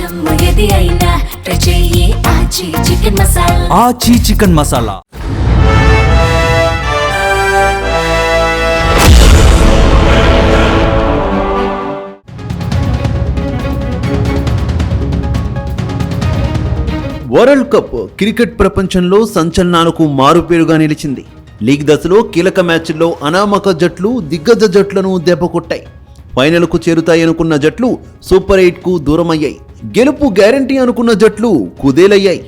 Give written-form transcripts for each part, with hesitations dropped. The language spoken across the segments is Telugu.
జమ్ము ఏది అయినా ట్రై చెయ్యి ఆచి చికెన్ మసాలా. ఆచి chicken masala. World cup cricket ప్రపంచంలో సంచలనాలకు మారుపేరుగా నిలిచింది. లీగ్ దశలో కీలక మ్యాచ్ల్లో అనామక జట్లు దిగ్గజ జట్లను దెబ్బకొట్టాయి. ఫైనల్కు చేరుతాయనుకున్న జట్లు సూపర్ 8కు దూరమయ్యాయి. గెలుపు గ్యారంటీ అనుకున్న జట్లు కుదేలయ్యాయి.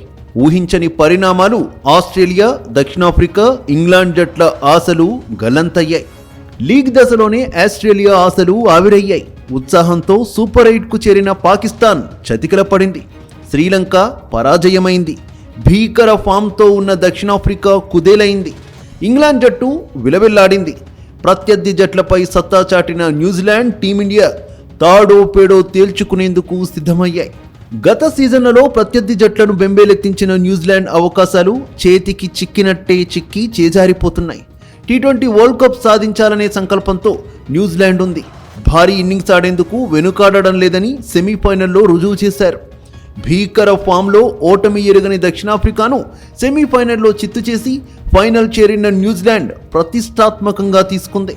ఊహించని పరిణామాలు ఆస్ట్రేలియా, దక్షిణాఫ్రికా, ఇంగ్లాండ్ జట్ల ఆశలు గల్లంతయ్యాయి. లీగ్ దశలోనే ఆస్ట్రేలియా ఆశలు ఆవిరయ్యాయి. ఉత్సాహంతో సూపర్ 8కు చేరిన పాకిస్తాన్ చతికిల పడింది. శ్రీలంక పరాజయమైంది. భీకర ఫామ్తో ఉన్న దక్షిణాఫ్రికా కుదేలైంది. ఇంగ్లాండ్ జట్టు విలవిల్లాడింది. ప్రత్యర్థి జట్లపై సత్తా చాటిన న్యూజిలాండ్, టీమిండియా తాడో పేడో తేల్చుకునేందుకు సిద్ధమయ్యాయి. గత సీజన్లలో ప్రత్యర్థి జట్లను బెంబేలెత్తించిన న్యూజిలాండ్ అవకాశాలు చేతికి చిక్కినట్టే చిక్కి చేజారిపోతున్నాయి. T20 వరల్డ్ కప్ సాధించాలనే సంకల్పంతో న్యూజిలాండ్ ఉంది. భారీ ఇన్నింగ్స్ ఆడేందుకు వెనుకాడడం లేదని సెమీఫైనల్లో రుజువు చేశారు. భీకర ఫామ్లో ఓటమి ఎరుగని దక్షిణాఫ్రికాను సెమీఫైనల్లో చిత్తు చేసి ఫైనల్ చేరిన న్యూజిలాండ్ ప్రతిష్టాత్మకంగా తీసుకుంది.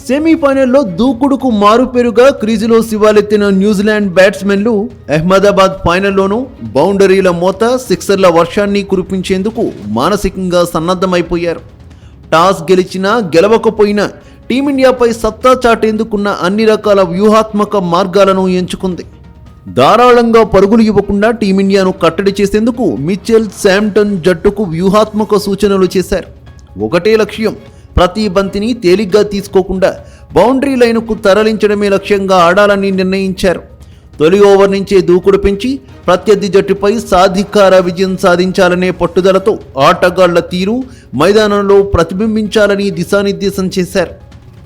సెమీఫైనల్లో దూకుడుకు మారుపేరుగా క్రీజులో శివాలెత్తిన న్యూజిలాండ్ బ్యాట్స్మెన్లు అహ్మదాబాద్ ఫైనల్లోనూ బౌండరీల మోత, సిక్సర్ల వర్షాన్ని కురిపించేందుకు మానసికంగా సన్నద్ధమైపోయారు. టాస్ గెలిచినా గెలవకపోయినా టీమిండియాపై సత్తా చాటేందుకున్న అన్ని రకాల వ్యూహాత్మక మార్గాలను ఎంచుకుంది. ధారాళంగా పరుగులు ఇవ్వకుండా టీమిండియాను కట్టడి చేసేందుకు మిచెల్ శాంటన్ జట్టుకు వ్యూహాత్మక సూచనలు చేశారు. ఒకటే లక్ష్యం, ప్రతి బంతిని తేలిగ్గా తీసుకోకుండా బౌండరీ లైన్కు తరలించడమే లక్ష్యంగా ఆడాలని నిర్ణయించారు. తొలి ఓవర్ నుంచే దూకుడు పెంచి ప్రత్యర్థి జట్టుపై సాధికార విజయం సాధించాలనే పట్టుదలతో ఆటగాళ్ల తీరు మైదానంలో ప్రతిబింబించాలని దిశానిర్దేశం చేశారు.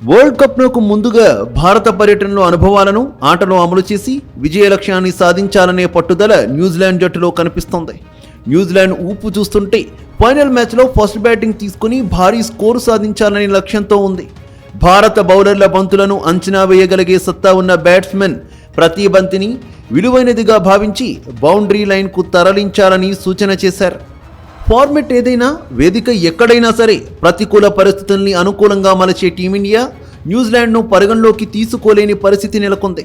వరల్డ్ కప్నకు ముందుగా భారత పర్యటనలో అనుభవాలను ఆటలో అమలు చేసి విజయ లక్ష్యాన్ని సాధించాలనే పట్టుదల న్యూజిలాండ్ జట్టులో కనిపిస్తోంది. న్యూజిలాండ్ ఊపు చూస్తుంటే ఫైనల్ మ్యాచ్లో ఫస్ట్ బ్యాటింగ్ తీసుకుని భారీ స్కోరు సాధించాలనే లక్ష్యంతో ఉంది. భారత బౌలర్ల బంతులను అంచనా వేయగలిగే సత్తా ఉన్న బ్యాట్స్మెన్ ప్రతి బంతిని విలువైనదిగా భావించి బౌండరీ లైన్కు తరలించాలని సూచన చేశారు. ఫార్మెట్ ఏదైనా, వేదిక ఎక్కడైనా సరే ప్రతికూల పరిస్థితుల్ని అనుకూలంగా మలచే టీమిండియా న్యూజిలాండ్ను పరిగణలోకి తీసుకోలేని పరిస్థితి నెలకొంది.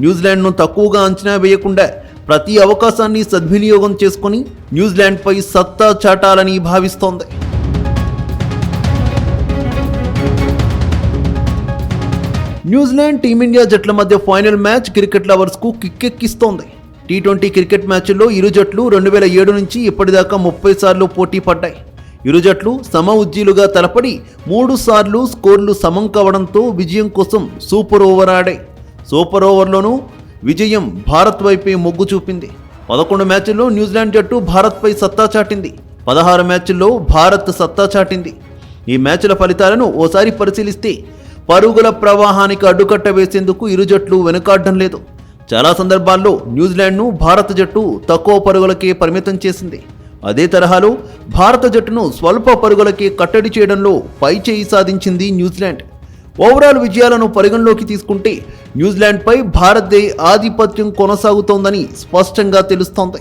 న్యూజిలాండ్ను తక్కువగా అంచనా వేయకుండా ప్రతి అవకాశాన్ని సద్వినియోగం చేసుకుని న్యూజిలాండ్పై సత్తా చాటాలని భావిస్తోంది. న్యూజిలాండ్, టీమిండియా జట్ల మధ్య ఫైనల్ మ్యాచ్ క్రికెట్ లవర్స్కు కిక్కెక్కిస్తోంది. T20 క్రికెట్ మ్యాచ్ల్లో ఇరు జట్లు 2007 నుంచి ఇప్పటిదాకా 30 సార్లు పోటీ పడ్డాయి. ఇరు జట్లు సమ ఉజ్జీలుగా తలపడి 3 సార్లు స్కోర్లు సమం కావడంతో విజయం కోసం సూపర్ ఓవర్ ఆడాయి. సూపర్ ఓవర్లోనూ విజయం భారత్ వైపే మొగ్గు చూపింది. 11 మ్యాచ్ల్లో న్యూజిలాండ్ జట్టు భారత్పై సత్తా చాటింది. 16 మ్యాచ్ల్లో భారత్ సత్తా చాటింది. ఈ మ్యాచ్ల ఫలితాలను ఓసారి పరిశీలిస్తే పరుగుల ప్రవాహానికి అడ్డుకట్ట వేసేందుకు ఇరు జట్లు వెనుకాడడం లేదు. చాలా సందర్భాల్లో న్యూజిలాండ్ను భారత జట్టు తక్కువ పరుగులకే పరిమితం చేసింది. అదే తరహాలో భారత జట్టును స్వల్ప పరుగులకే కట్టడి చేయడంలో పైచేయి సాధించింది న్యూజిలాండ్. ఓవరాల్ విజయాలను పరిగణలోకి తీసుకుంటే న్యూజిలాండ్పై భారత్దే ఆధిపత్యం కొనసాగుతోందని స్పష్టంగా తెలుస్తోంది.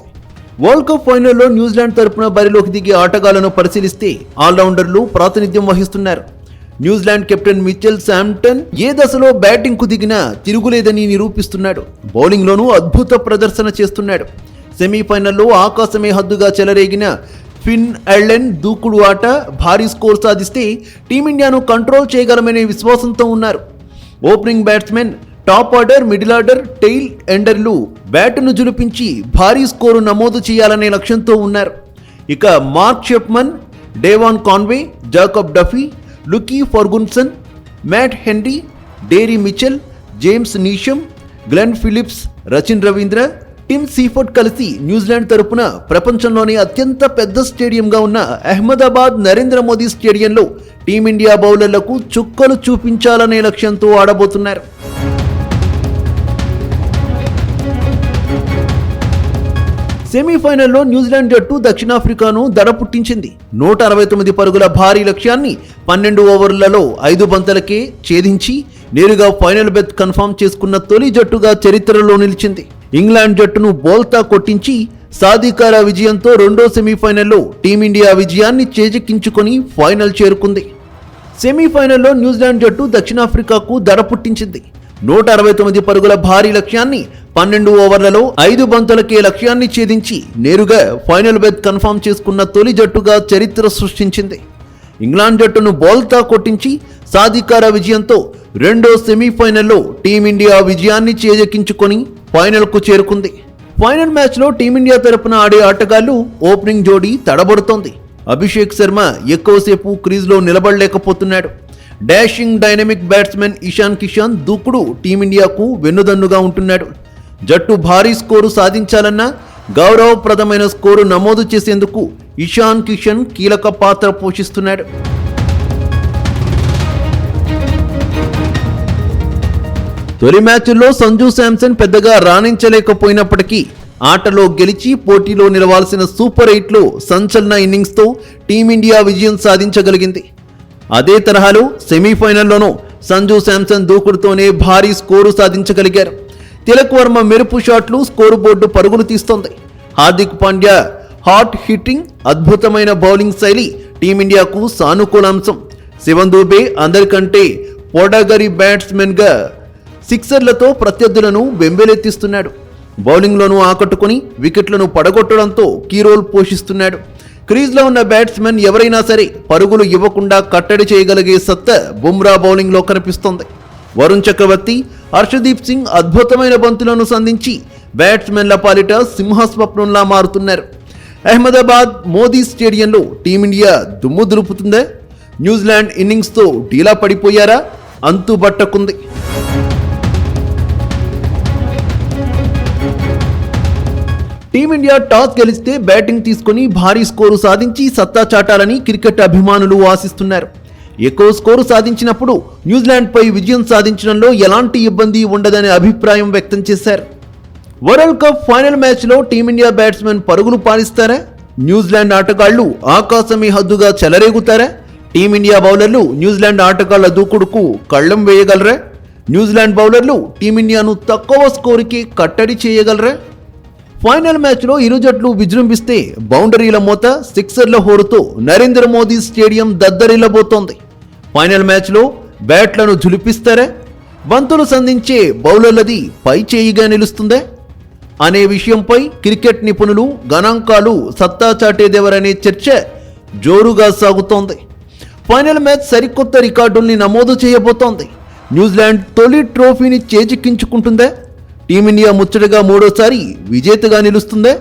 వరల్డ్ కప్ ఫైనల్లో న్యూజిలాండ్ తరపున బరిలోకి దిగే ఆటగాళ్లను పరిశీలిస్తే ఆల్రౌండర్లు ప్రాతినిధ్యం వహిస్తున్నారు. న్యూజిలాండ్ కెప్టెన్ మిచెల్ శాంటన్ ఏ దశలో బ్యాటింగ్కు దిగినా తిరుగులేదని నిరూపిస్తున్నాడు. బౌలింగ్లోనూ అద్భుత ప్రదర్శన చేస్తున్నాడు. సెమీఫైనల్లో ఆకాశమే హద్దుగా చెలరేగిన ఫిన్ ఎల్లెన్ దూకుడు ఆట భారీ స్కోర్ సాధిస్తే టీమిండియాను కంట్రోల్ చేయగలమనే విశ్వాసంతో ఉన్నారు. Opening batsmen, top order, middle order, tail ఎండర్లు బ్యాటును జులిపించి భారీ స్కోరు నమోదు చేయాలనే లక్ష్యంతో ఉన్నారు. ఇక Mark Chapman, Devon Conway, Jacob Duffy, Lockie Ferguson, Matt Henry, Daryl Mitchell, James Neesham, Glenn Phillips, Rachin Ravindra, Tim Seifert కలిసి న్యూజిలాండ్ తరపున ప్రపంచంలోనే అత్యంత పెద్ద స్టేడియంగా ఉన్న అహ్మదాబాద్ నరేంద్ర మోదీ స్టేడియంలో టీమిండియా బౌలర్లకు చుక్కలు చూపించాలనే లక్ష్యంతో ఆడబోతున్నారు. సెమీఫైనల్లో న్యూజిలాండ్ జట్టు దక్షిణాఫ్రికాను దడ పుట్టించింది. 169 పరుగుల భారీ లక్ష్యాన్ని 12 ఓవర్లలో 5 బంతులకే ఛేదించి నేరుగా ఫైనల్ బెర్త్ కన్ఫర్మ్ చేసుకున్న తొలి జట్టుగా చరిత్రలో నిలిచింది. ఇంగ్లాండ్ జట్టును బోల్తా కొట్టించి సాధికార విజయంతో రెండో సెమీఫైనల్లో టీమిండియా విజయాన్ని చేజిక్కించుకొని ఫైనల్ చేరుకుంది. సెమీఫైనల్లో న్యూజిలాండ్ జట్టు దక్షిణాఫ్రికాకు దడ పుట్టించింది. 169 పరుగుల భారీ లక్ష్యాన్ని 12 ఓవర్లలో 5 బంతులకే లక్ష్యాన్ని ఛేదించి నేరుగా ఫైనల్ బెర్త్ కన్ఫర్మ్ చేసుకున్న తొలి జట్టుగా చరిత్ర సృష్టించింది. ఇంగ్లాండ్ జట్టును బోల్తా కొట్టించి సాధికార విజయంతో రెండో సెమీఫైనల్లో టీమిండియా విజయాన్ని చేజెక్కించుకొని ఫైనల్కు చేరుకుంది. ఫైనల్ మ్యాచ్లో టీమిండియా తరపున ఆడే ఆటగాళ్లు ఓపెనింగ్ జోడీ తడబడుతోంది. అభిషేక్ శర్మ ఎక్కువసేపు క్రీజ్లో నిలబడలేకపోతున్నాడు. Dashing dynamic batsmen Ishan Kishan దూకుడు టీమిండియాకు వెన్నుదన్నుగా ఉంటున్నాడు. జట్టు భారీ స్కోరు సాధించాలన్నా గౌరవప్రదమైన స్కోరు నమోదు చేసేందుకు ఇషాన్ కిషన్ కీలక పాత్ర పోషిస్తున్నాడు. తొలి మ్యాచ్లో సంజు శాంసన్ పెద్దగా రాణించలేకపోయినప్పటికీ ఆటలో గెలిచి పోటీలో నిలవాల్సిన సూపర్ 8లో సంచలన ఇన్నింగ్స్తో టీమిండియా విజయం సాధించగలిగింది. అదే తరహాలో సెమీఫైనల్లోనూ సంజు శాంసన్ దూకుడుతోనే భారీ స్కోరు సాధించగలిగారు. తిలక్ వర్మ మెరుపు షాట్లు స్కోరు బోర్డు పరుగులు తీస్తోంది. హార్దిక్ పాండ్యా హాట్ హిట్టింగ్, అద్భుతమైన బౌలింగ్ శైలి టీమిండియాకు సానుకూల అంశం. శివన్ దూబే అందరికంటే పొడగరి బ్యాట్స్మెన్గా సిక్సర్లతో ప్రత్యర్థులను బెంబేలెత్తిస్తున్నాడు. బౌలింగ్లోనూ ఆకట్టుకుని వికెట్లను పడగొట్టడంతో కీ రోల్ పోషిస్తున్నాడు. క్రీజ్లో ఉన్న బ్యాట్స్మెన్ ఎవరైనా సరే పరుగులు ఇవ్వకుండా కట్టడి చేయగలిగే సత్తా బుమ్రా బౌలింగ్లో కనిపిస్తోంది. వరుణ్ చక్రవర్తి, హర్షదీప్ సింగ్ అద్భుతమైన బంతులను సంధించి బ్యాట్స్మెన్ల పాలిట సింహస్వప్నంలా మారుతున్నారు. అహ్మదాబాద్ మోదీ స్టేడియంలో టీమిండియా దుమ్ము దులుపుతుందా? న్యూజిలాండ్ ఇన్నింగ్స్తో డీలా పడిపోయారా? అంతుబట్టకుంది. టీమిండియా టాస్ గెలిస్తే బ్యాటింగ్ తీసుకుని భారీ స్కోరు సాధించి సత్తా చాటాలని క్రికెట్ అభిమానులు ఆశిస్తున్నారు. ఎక్కువ స్కోరు సాధించినప్పుడు న్యూజిలాండ్పై విజయం సాధించడంలో ఎలాంటి ఇబ్బంది ఉండదనే అభిప్రాయం వ్యక్తం చేశారు. వరల్డ్ కప్ ఫైనల్ మ్యాచ్లో టీమిండియా బ్యాట్స్మెన్ పరుగులు పాలిస్తారా? న్యూజిలాండ్ ఆటగాళ్లు ఆకాశమే హద్దుగా చెలరేగుతారా? టీమిండియా బౌలర్లు న్యూజిలాండ్ ఆటగాళ్ల దూకుడుకు కళ్లం వేయగలరా? న్యూజిలాండ్ బౌలర్లు టీమిండియాను తక్కువ స్కోరుకి కట్టడి చేయగలరా? ఫైనల్ మ్యాచ్లో ఇరు జట్లు విజృంభిస్తే బౌండరీల మోత, సిక్సర్ల హోరుతో నరేంద్ర మోదీ స్టేడియం దద్దరిల్లబోతోంది. ఫైనల్ మ్యాచ్లో బ్యాట్లను జులిపిస్తారా? బంతులు సంధించే బౌలర్లది పై చేయిగా నిలుస్తుందా అనే విషయంపై క్రికెట్ నిపుణులు గణాంకాలు సత్తా చాటేదెవరనే చర్చ జోరుగా సాగుతోంది. ఫైనల్ మ్యాచ్ సరికొత్త రికార్డుల్ని నమోదు చేయబోతోంది. న్యూజిలాండ్ తొలి ట్రోఫీని చేజిక్కించుకుంటుందా? టీమిండియా ముచ్చటగా మూడోసారి విజేతగా నిలుస్తుందా?